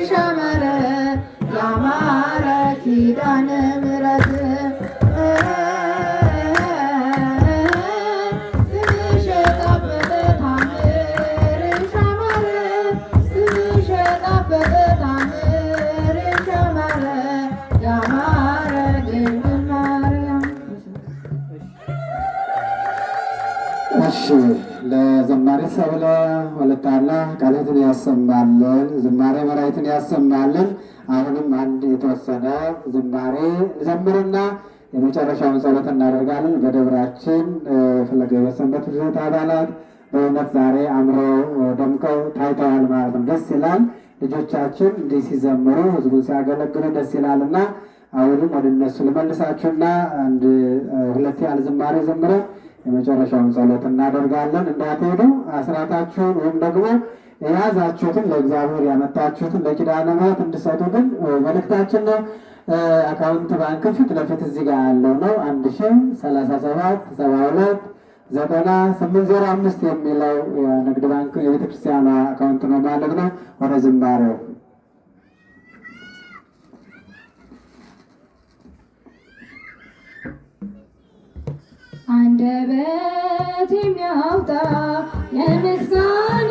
ሸመረ ያማረ ኪዳነ ምሕረት ለዘማሪ ሰብለ ወለታና ቃላትን ያሰማልን፣ ዝማሬ መላእክትን ያሰማልን። አሁንም አንድ የተወሰነ ዝማሬ ዘምርና የመጨረሻውን ጸሎት እናደርጋለን። በደብራችን ፈለገ ሰንበት ትምህርት አባላት በእውነት ዛሬ አምረው ደምቀው ታይተዋል ማለት ነው። ደስ ይላል። ልጆቻችን እንዲህ ሲዘምሩ ህዝቡን ሲያገለግሉ ደስ ይላልና አሁንም ወደ እነሱ ልመልሳችሁና አንድ ሁለት ያህል ዝማሬ ዘምረን የመጨረሻውን ጸሎት እናደርጋለን። እንዳትሄዱ አስራታችሁን ወይም ደግሞ የያዛችሁትን ለእግዚአብሔር ያመጣችሁትን ለኪዳነ ምሕረት እንድሰጡ ግን መልእክታችን ነው። አካውንት ባንክ ፊት ለፊት እዚህ ጋር ያለው ነው 103772900805 የሚለው የንግድ ባንክ የቤተክርስቲያኗ አካውንት ነው ማለት ነው። ወደ ዝማሬው አንደበት የሚያወጣ የምስጋና